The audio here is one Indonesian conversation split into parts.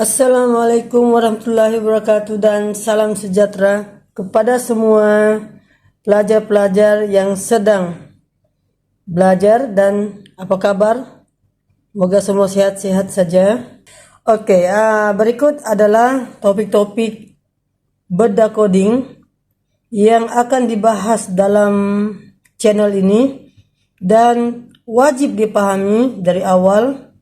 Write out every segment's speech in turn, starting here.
Assalamualaikum warahmatullahi wabarakatuh dan salam sejahtera kepada semua pelajar-pelajar yang sedang belajar dan apa kabar? Semoga semua sehat-sehat saja. Oke, berikut adalah topik-topik bedah coding yang akan dibahas dalam channel ini dan wajib dipahami dari awal.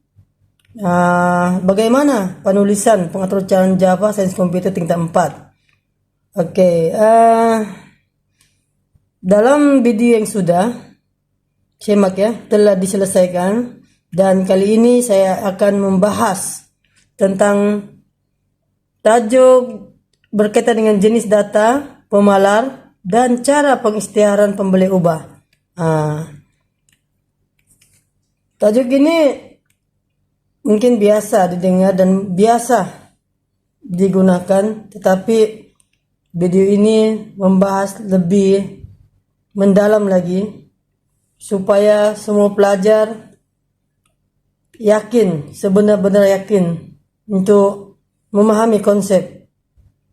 Bagaimana penulisan pengaturan Java Sains Komputer tingkat 4. Oke, dalam video yang sudah simak ya, telah diselesaikan, dan kali ini saya akan membahas tentang tajuk berkaitan dengan jenis data, pemalar, dan cara pengisytiharan pembeli ubah. Tajuk ini mungkin biasa didengar dan biasa digunakan, tetapi video ini membahas lebih mendalam lagi supaya semua pelajar yakin, sebenar-benar yakin untuk memahami konsep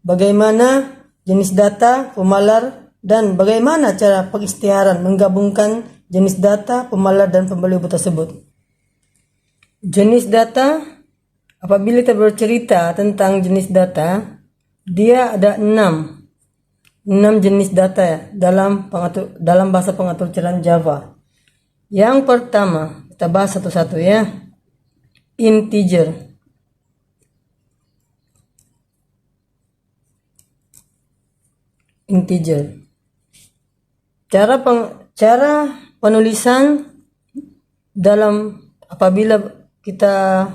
bagaimana jenis data, pemalar, dan bagaimana cara pengisytiharan menggabungkan jenis data, pemalar, dan pembeli ubah tersebut. Jenis data, apabila kita bercerita tentang jenis data, dia ada 6 jenis data ya, dalam bahasa pengaturan Java. Yang pertama, kita bahas satu-satu ya. Integer. Cara penulisan dalam apabila kita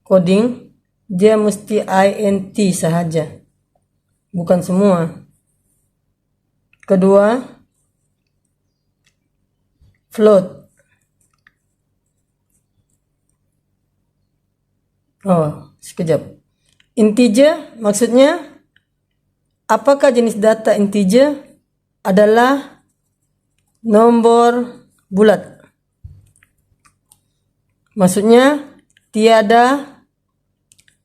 coding, dia mesti int sahaja, bukan semua. Kedua, float. Sekejap. Integer maksudnya, apakah jenis data integer adalah nomor bulat. Maksudnya tiada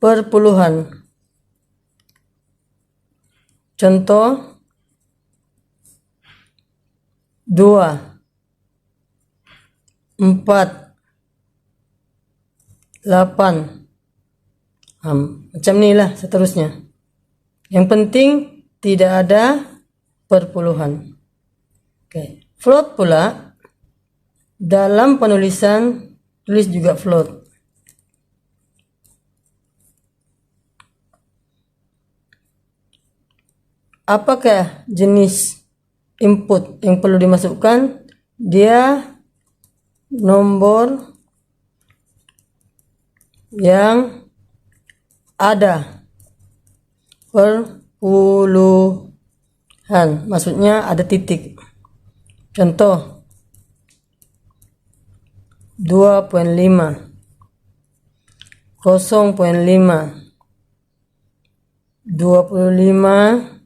perpuluhan. Contoh 2, 4, 8. Macam ni lah seterusnya. Yang penting tidak ada perpuluhan. Oke. Float pula, dalam penulisan tulis juga float. Apakah jenis input yang perlu dimasukkan? Dia nomor yang ada perpuluhan, maksudnya ada titik. Contoh 2.5, 0.5, 25,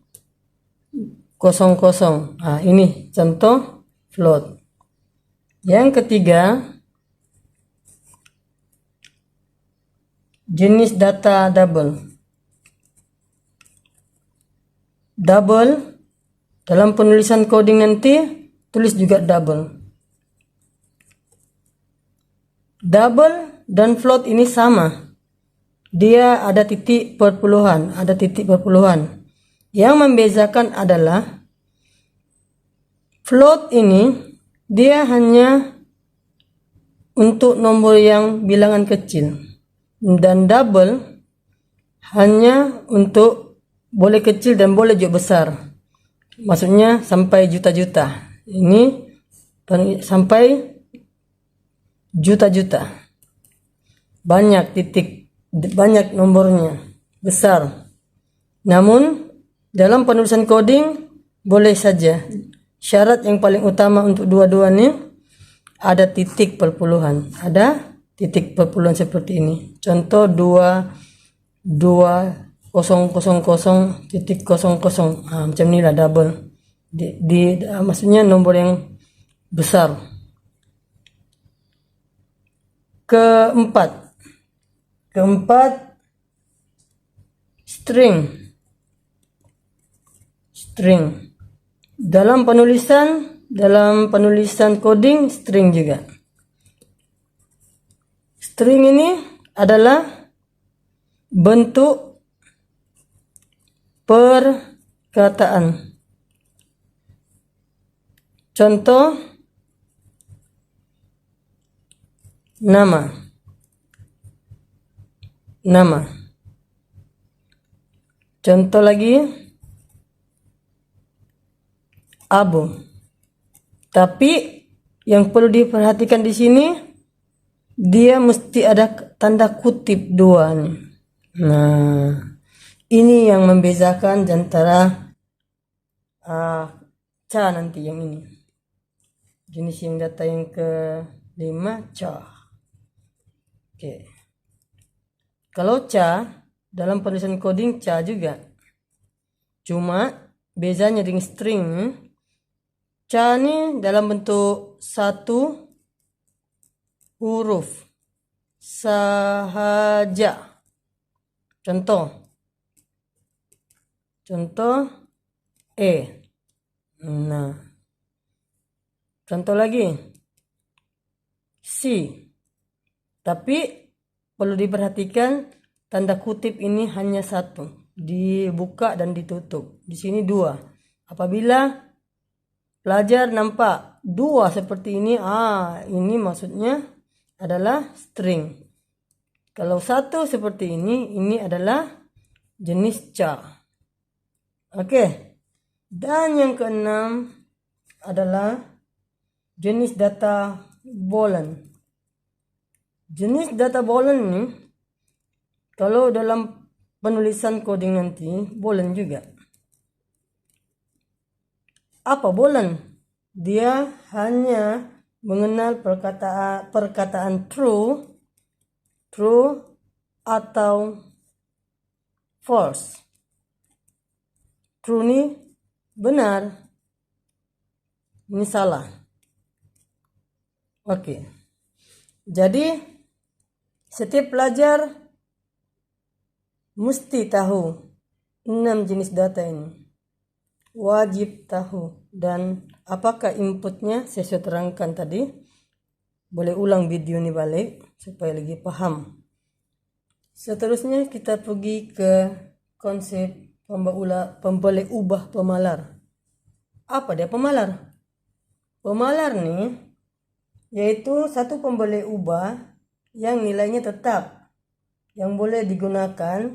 00. Ini contoh float. Yang ketiga, jenis data double. Double, dalam penulisan coding nanti tulis juga double. Double dan float ini sama. Dia ada titik perpuluhan, Yang membezakan adalah float ini dia hanya untuk nomor yang bilangan kecil, dan double hanya untuk boleh kecil dan boleh juga besar. Maksudnya sampai juta-juta. Ini sampai juta-juta. Banyak titik, banyak nomornya, besar. Namun dalam penulisan coding boleh saja. Syarat yang paling utama untuk dua-duanya ada titik perpuluhan. Ada titik perpuluhan seperti ini. Contoh 2,000,000. Macam ni lah double. Maksudnya nomor yang besar. Keempat, string. Dalam penulisan coding string juga. String ini adalah bentuk perkataan. Contoh, nama. Contoh lagi, abu. Tapi yang perlu diperhatikan di sini, dia mesti ada tanda kutip 2 nih. Nah, ini yang membedakan antara ca nanti yang ini. Jenis yang data yang ke-5 ca. Oke. Kalau ca dalam penulisan coding ca juga. Cuma bedanya dengan string, ca ini dalam bentuk 1 huruf sahaja. Contoh E. Nah, contoh lagi C. Tapi perlu diperhatikan tanda kutip ini hanya 1, dibuka dan ditutup. Di sini 2. Apabila pelajar nampak 2 seperti ini, ini maksudnya adalah string. Kalau 1 seperti ini adalah jenis ca. Oke. Dan yang ke-6 adalah jenis data boolean. Jenis data boolean ini kalau dalam penulisan coding nanti boolean juga. Apa boolean? Dia hanya mengenal perkataan true atau false. True ini benar, ini salah. Oke. Jadi setiap pelajar mesti tahu 6 jenis data ini. Wajib tahu. Dan apakah inputnya saya sudah terangkan tadi. Boleh ulang video ini balik supaya lebih paham. Seterusnya kita pergi ke konsep pemboleh ubah pemalar. Apa dia pemalar? Pemalar nih yaitu satu pemboleh ubah yang nilainya tetap, yang boleh digunakan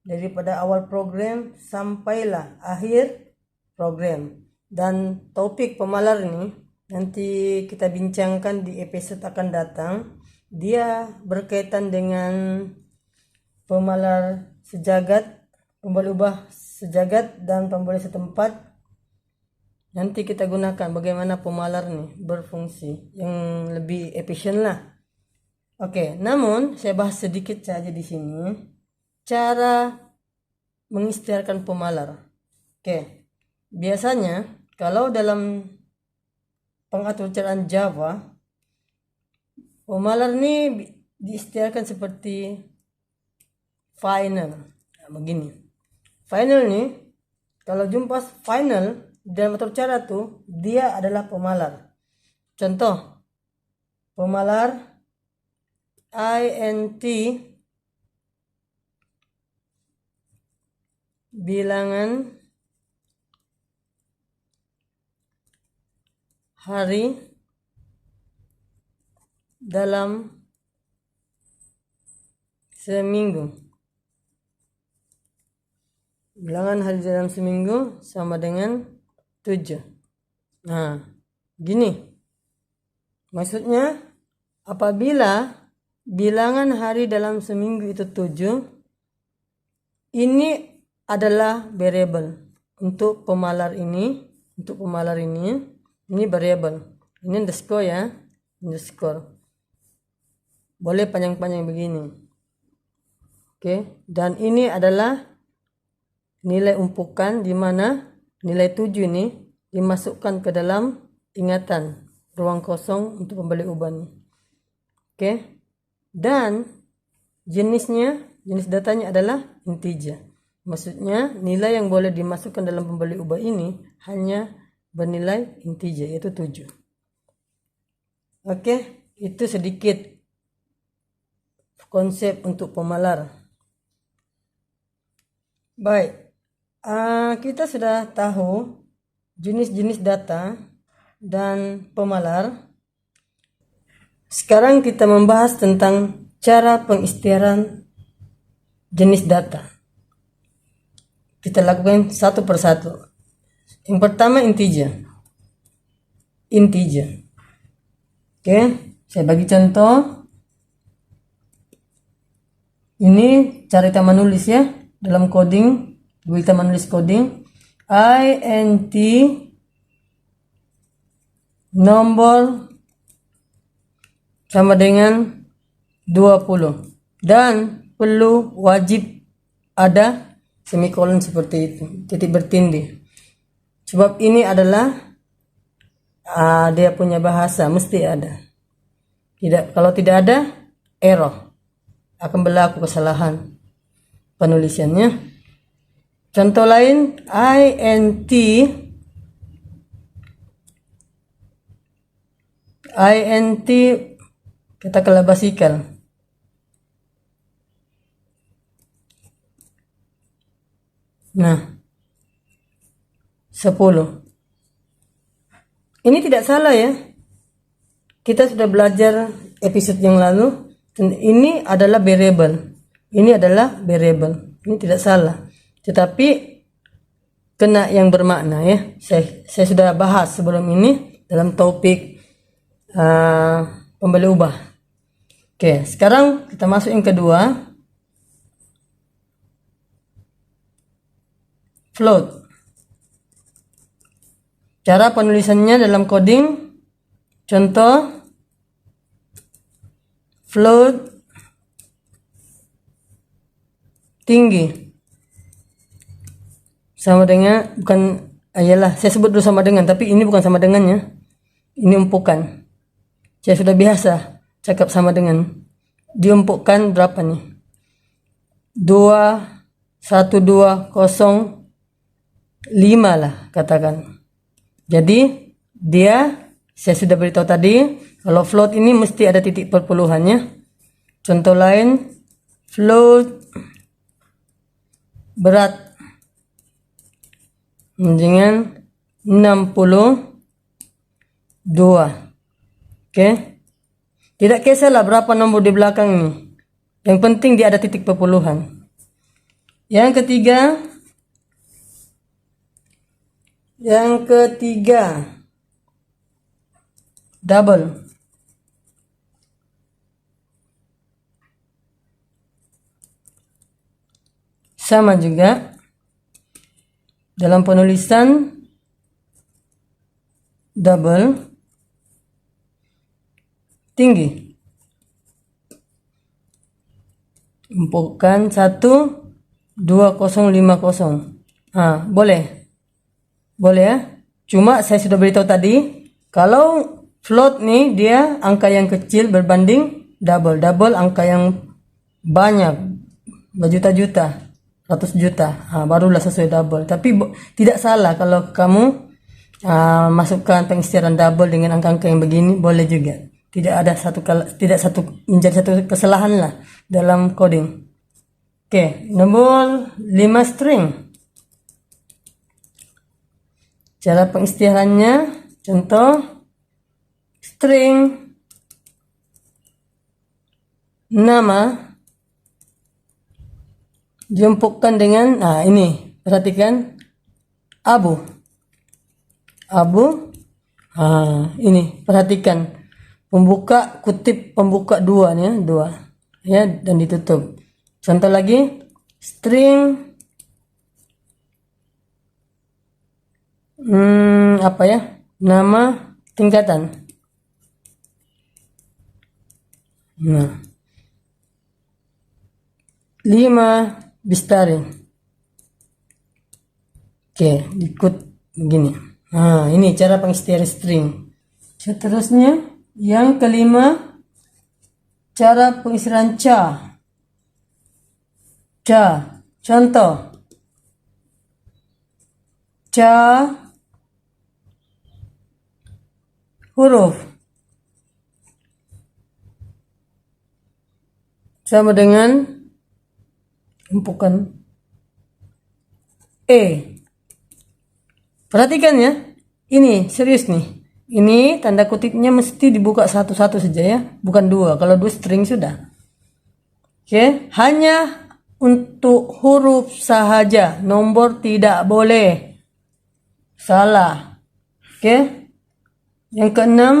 daripada awal program sampailah akhir program. Dan topik pemalar ini nanti kita bincangkan di episode akan datang. Dia berkaitan dengan pemalar sejagat, pemboleh ubah sejagat dan pemboleh setempat. Nanti kita gunakan bagaimana pemalar nih berfungsi yang lebih efisien lah. Oke, namun saya bahas sedikit saja di sini cara mengisytiharkan pemalar. Oke, biasanya kalau dalam pengatur caraan Java, pemalar ini diisytiharkan seperti final. Nah, begini. Final nih, kalau jumpa final dalam atur cara tuh, dia adalah pemalar. Contoh, pemalar int bilangan hari dalam seminggu. Bilangan hari dalam seminggu sama dengan 7. Nah, gini. Maksudnya apabila bilangan hari dalam seminggu itu 7, ini adalah variable untuk pemalar ini. Untuk pemalar ini variable. Ini underscore ya, underscore. Boleh panjang-panjang begini. Oke, dan ini adalah nilai umpukan di mana nilai 7 ini dimasukkan ke dalam ingatan ruang kosong untuk pemboleh ubah. Oke. Dan jenisnya jenis datanya adalah integer. Maksudnya nilai yang boleh dimasukkan dalam pembeli ubah ini hanya bernilai integer, yaitu 7. Oke, itu sedikit konsep untuk pemalar. Baik, kita sudah tahu jenis-jenis data dan pemalar. Sekarang kita membahas tentang cara pengisytiharan jenis data. Kita lakukan satu persatu. Yang pertama integer. Oke, saya bagi contoh. Ini cara kita menulis ya, dalam coding. Kita menulis coding int nomor sama dengan 20 dan perlu wajib ada semikolon seperti itu, titik bertindih. Sebab ini adalah dia punya bahasa, mesti ada. Kalau tidak ada, error, akan berlaku kesalahan penulisannya. Contoh lain, int kita kolaborasikan. Nah, 10. Ini tidak salah ya. Kita sudah belajar episode yang lalu. Ini adalah variable. Ini tidak salah. Tetapi kena yang bermakna ya. Saya sudah bahas sebelum ini dalam topik pembeli ubah. Oke, sekarang kita masuk yang kedua. Float. Cara penulisannya dalam coding. Contoh. Float tinggi. Sama dengan, saya sebut dulu sama dengan, tapi ini bukan sama dengannya. Ini umpukan. Saya sudah biasa cakap sama dengan. Diumpukkan berapa nih? 21205 lah katakan. Jadi saya sudah beritahu tadi, kalau float ini mesti ada titik perpuluhannya. Contoh lain, float berat dengan 62. Oke. Tidak kisahlah berapa nomor di belakang ini. Yang penting dia ada titik perpuluhan. Yang ketiga, double. Sama juga dalam penulisan double tinggi. Umpukan 12050. Boleh ya. Cuma saya sudah beritahu tadi, kalau float nih dia angka yang kecil berbanding double. Double angka yang banyak, berjuta-juta, 100 juta. Barulah sesuai double. Tapi tidak salah kalau kamu masukkan pengisytiharan double dengan angka-angka yang begini, boleh juga. Tidak menjadi satu kesalahan lah dalam coding. Oke, nomor 5 string. Cara pengisytiharannya, contoh string nama diumpukkan dengan ini, perhatikan, abu. Ini perhatikan, pembuka kutip pembuka 2 nih, 2 ya, dan ditutup. Contoh lagi, string nama tingkatan. Nah, 5 Bistari. Oke, ikut begini. Ini cara pengisytiharan string. Seterusnya, yang kelima, cara pengisytiharan char. Ca. Contoh. Ca. Huruf. Sama dengan tumpukan E. Perhatikan ya. Ini serius nih. Ini tanda kutipnya mesti dibuka satu-satu saja ya. Bukan dua. Kalau dua string sudah. Oke. Hanya untuk huruf sahaja. Nomor tidak boleh. Salah. Oke. Yang keenam.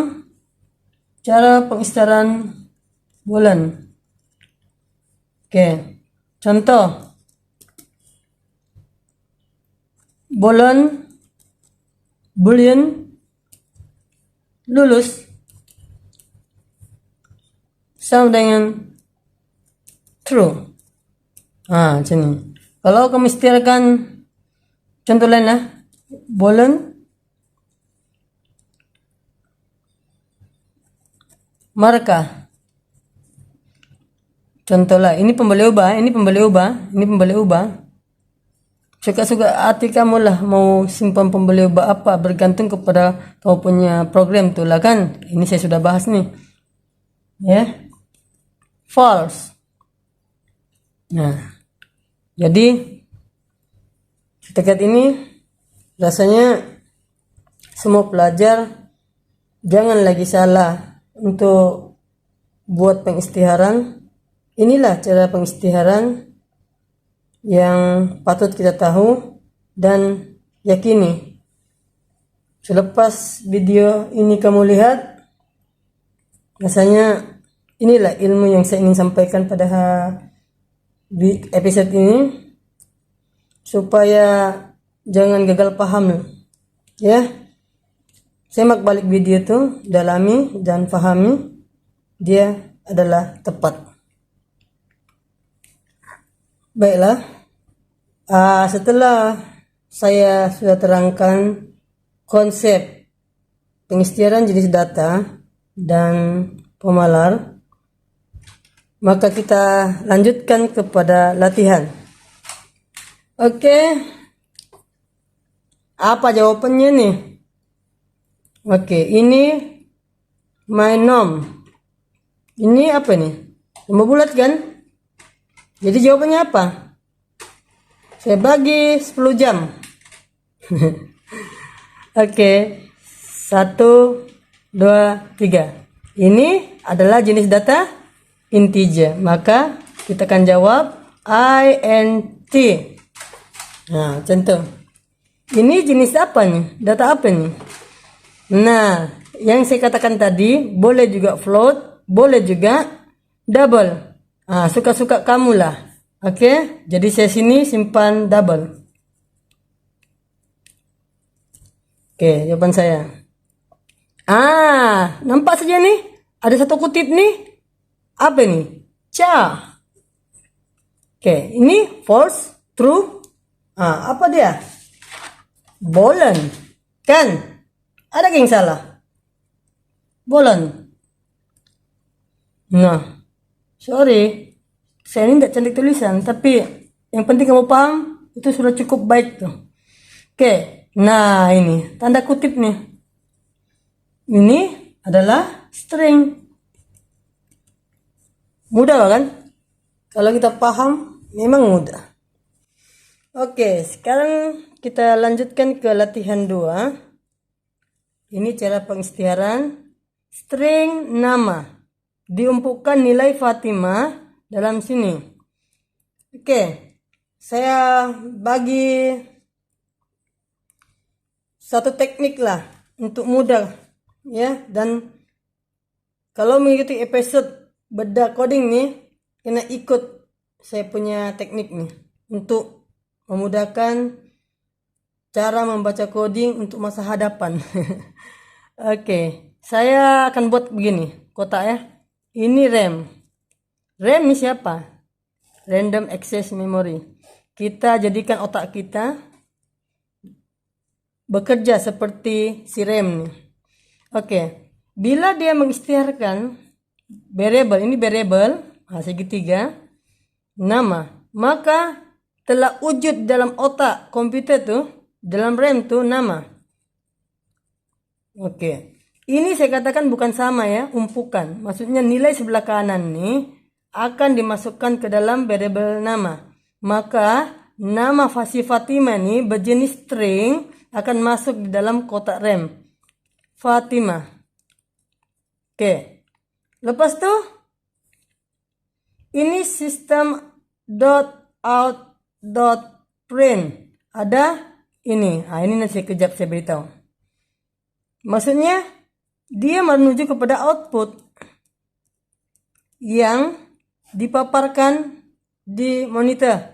Cara pengisytiharan bulan. Oke. Contoh. Bulan. Boolean. Lulus. Sama dengan true. Macam ni. Kalau kamu istiharkan contoh lain lah. Bulan. Markah. Contoh lah. Ini pembeli ubah. Ini pembeli ubah. Ini pembeli ubah. Suka-suka hati kamu lah mau simpan pembeli ubah apa, bergantung kepada kamu punya program tuh lah kan. Ini saya sudah bahas nih ya. False. Nah, jadi setakat ini rasanya semua pelajar jangan lagi salah untuk buat pengisytiharan. Inilah cara pengisytiharan yang patut kita tahu dan yakini. Selepas video ini kamu lihat, rasanya inilah ilmu yang saya ingin sampaikan pada di episode ini, supaya jangan gagal paham ya. Semak balik video itu, dalami dan pahami, dia adalah tepat. Baiklah, setelah saya sudah terangkan konsep pengisytiharan jenis data dan pemalar, maka kita lanjutkan kepada latihan. Oke, apa jawabannya nih? Oke, ini my nom. Ini apa nih? Nomor bulat kan? Jadi jawabannya apa? Saya bagi 10 jam. Oke. 1, 2, 3. Ini adalah jenis data integer. Maka kita akan jawab int. Nah, contoh. Ini jenis apa nih? Data apa nih? Nah, yang saya katakan tadi, boleh juga float, boleh juga double. Suka-suka kamu lah. Oke, jadi saya sini simpan double. Oke, jawaban saya. Nampak saja nih, ada satu kutip nih. Apa nih? Ca. Oke, ini false, true. Apa dia? Bolen. Kan? Ada yang salah? Bolen. Nah, sorry, saya ini tidak cantik tulisan, tapi yang penting kamu paham, itu sudah cukup baik tuh. Oke, nah ini tanda kutip nih. Ini adalah string. Mudah kan? Kalau kita paham, memang mudah. Oke, sekarang kita lanjutkan ke latihan 2. Ini cara pengisytiharan string nama. Diumpukkan nilai Fatimah dalam sini. Oke, saya bagi satu teknik lah untuk mudah ya. Dan kalau mengikuti episode bedah coding nih, kena ikut saya punya teknik nih untuk memudahkan cara membaca coding untuk masa hadapan. Oke, saya akan buat begini kotak ya. Ini RAM. RAM ini siapa? Random Access Memory. Kita jadikan otak kita bekerja seperti si RAM nih. Oke, bila dia mengisytiharkan variable, ini variable segitiga, nama. maka telah wujud dalam otak komputer tuh, dalam RAM tuh nama. Oke. Ini saya katakan bukan sama ya, umpukan. Maksudnya nilai sebelah kanan nih akan dimasukkan ke dalam variabel nama. Maka nama Fatimah nih berjenis string akan masuk di dalam kotak RAM. Fatimah. Oke. Lepas tuh ini sistem .out.print. Ada ini. Ini nanti kejap saya beritahu. Maksudnya dia menuju kepada output yang dipaparkan di monitor.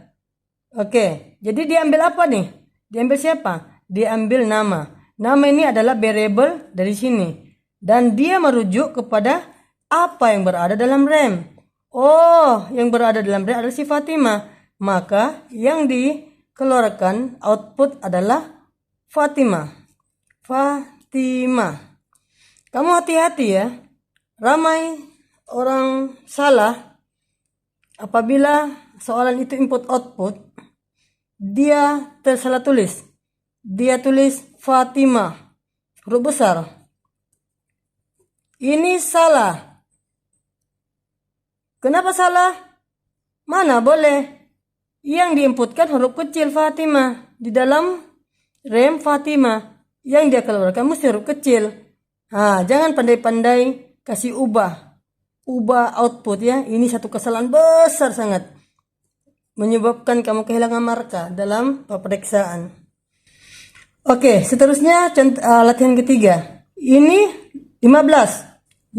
Oke, jadi diambil apa nih? Diambil siapa? Diambil nama. Nama ini adalah variable dari sini. Dan dia merujuk kepada apa yang berada dalam RAM. Oh, yang berada dalam RAM adalah si Fatimah. Maka yang dikeluarkan output adalah Fatimah. Fatimah. Kamu hati-hati ya. Ramai orang salah apabila soalan itu input output, dia tersalah tulis. Dia tulis Fatimah, huruf besar. Ini salah. Kenapa salah? Mana boleh. Yang diinputkan huruf kecil Fatimah. Di dalam RAM Fatimah. Yang dia keluarkan mesti huruf kecil. Jangan pandai-pandai kasih ubah output ya. Ini satu kesalahan besar sangat. Menyebabkan kamu kehilangan markah dalam pemeriksaan. Oke, seterusnya latihan ketiga. Ini 15.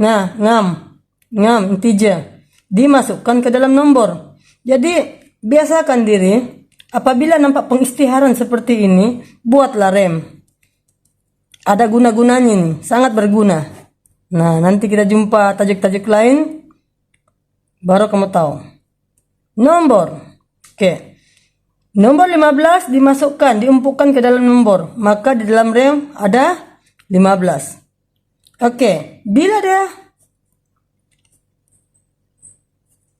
Nah, ngam integer dimasukkan ke dalam nomor. Jadi, biasakan diri apabila nampak pengistiharan seperti ini, buatlah rem. Ada guna-gunanya nih, sangat berguna. Nah, nanti kita jumpa tajuk-tajuk lain, baru kamu tahu. Nomor. Oke. Nomor 15 dimasukkan, diumpukkan ke dalam nomor. Maka di dalam RAM ada 15. Oke. Bila ada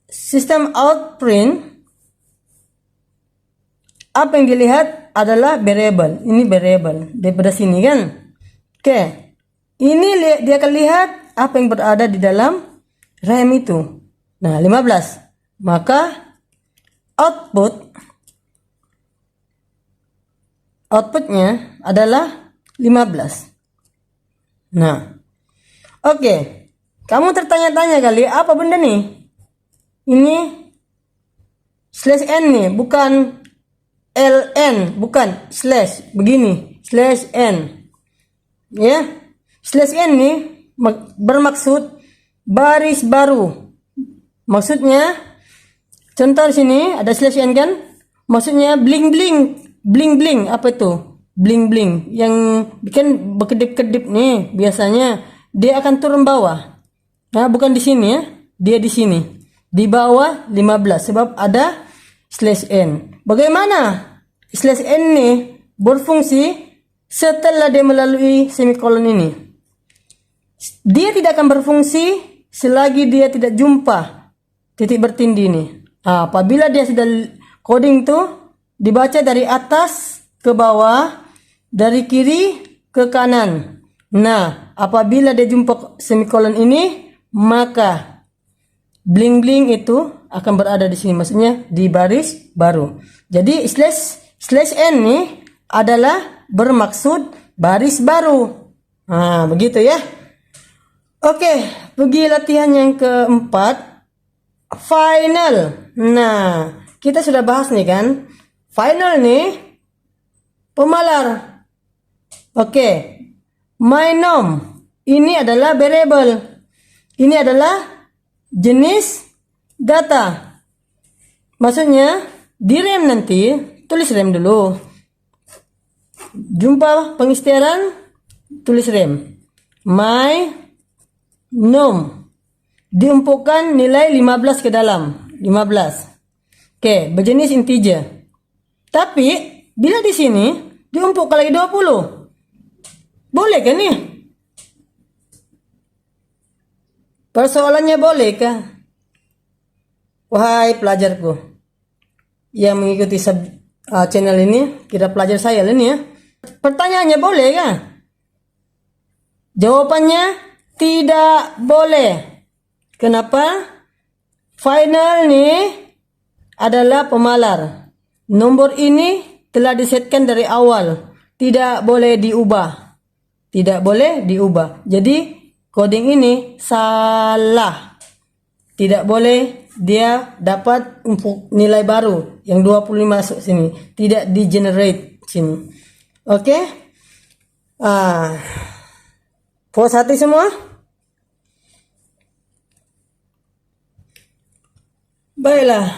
sistem out print, apa yang dilihat adalah variable. Ini variable daripada sini kan. Oke. Ini dia akan lihat apa yang berada di dalam RAM itu. Nah, 15. Maka outputnya adalah 15. Nah, oke. Kamu tertanya-tanya kali, apa benda nih? Ini slash n nih, bukan ln, bukan slash, begini, slash n. Ya, slash n nih bermaksud baris baru. Maksudnya, contoh di sini ada slash n kan? Maksudnya bling bling, apa itu? Bling bling yang bikin berkedip-kedip nih, biasanya dia akan turun bawah. Nah, bukan di sini ya, dia di sini. Di bawah 15 sebab ada slash n. Bagaimana slash n nih berfungsi setelah dia melalui semikolon ini? Dia tidak akan berfungsi selagi dia tidak jumpa titik bertindih ini. Apabila dia sudah coding tuh dibaca dari atas ke bawah, dari kiri ke kanan. Nah, apabila dia jumpa semikolon ini, maka bling-bling itu akan berada di sini, maksudnya di baris baru. Jadi slash n nih adalah bermaksud baris baru. Begitu ya. Oke, pergi latihan yang keempat. Final. Nah, kita sudah bahas nih kan. Final nih pemalar. Oke. MyNum ini adalah variable. Ini adalah jenis data. Maksudnya di RAM nanti tulis RAM dulu. Jumpa pengisytiharan, tulis RAM. MyNum. Diumpukkan nilai 15 ke dalam. 15. Oke, berjenis integer. Tapi bila di sini diumpukkan lagi 20. Boleh kan nih? Persoalannya bolehkah? Wahai pelajarku. yang mengikuti channel ini, kira pelajar saya ini ya. Pertanyaannya boleh kan? Jawabannya tidak boleh. Kenapa? Final nih adalah pemalar. Nomor ini telah disetkan dari awal. Tidak boleh diubah. Tidak boleh diubah. Jadi coding ini salah. Tidak boleh dia dapat nilai baru yang 25 masuk sini. Tidak di generate sini. Oke? Puas hati semua? Baiklah.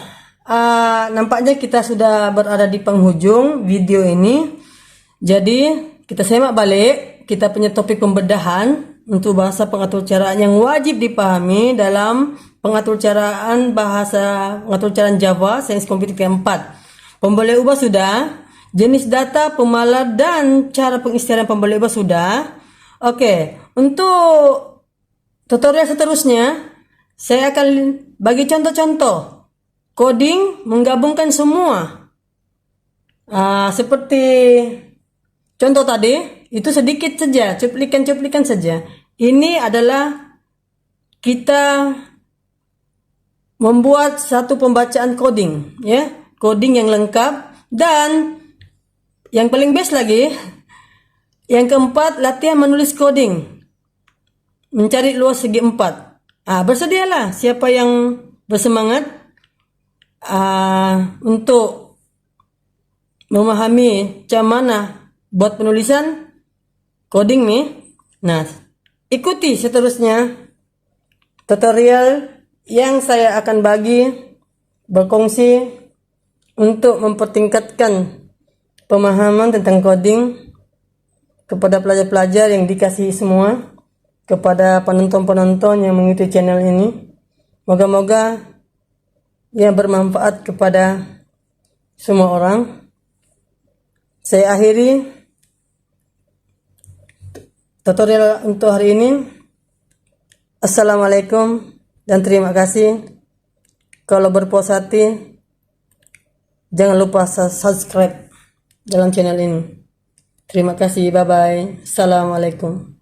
Nampaknya kita sudah berada di penghujung video ini. Jadi kita semak balik. Kita punya topik pembedahan untuk bahasa pengatur caraan yang wajib dipahami dalam pengatur caraan Java Sains Komputer 4. Pemboleh ubah sudah, jenis data, pemalar, dan cara pengisytiharan pemboleh ubah sudah. Oke, untuk tutorial seterusnya saya akan bagi contoh-contoh coding menggabungkan semua. Seperti contoh tadi, itu sedikit saja, cuplikan-cuplikan saja. Ini adalah kita membuat satu pembacaan coding, ya, coding yang lengkap. Dan yang paling best lagi, yang keempat, latihan menulis coding, mencari luas segi 4. Bersedialah siapa yang bersemangat untuk memahami macam mana buat penulisan coding nih. Nah, ikuti seterusnya tutorial yang saya akan berkongsi untuk mempertingkatkan pemahaman tentang coding kepada pelajar-pelajar yang dikasihi semua, kepada penonton-penonton yang mengikuti channel ini. Moga-moga ia bermanfaat kepada semua orang. Saya akhiri tutorial untuk hari ini. Assalamualaikum dan terima kasih. Kalau berpuas hati, jangan lupa subscribe dalam channel ini. Terima kasih. Bye-bye. Assalamualaikum.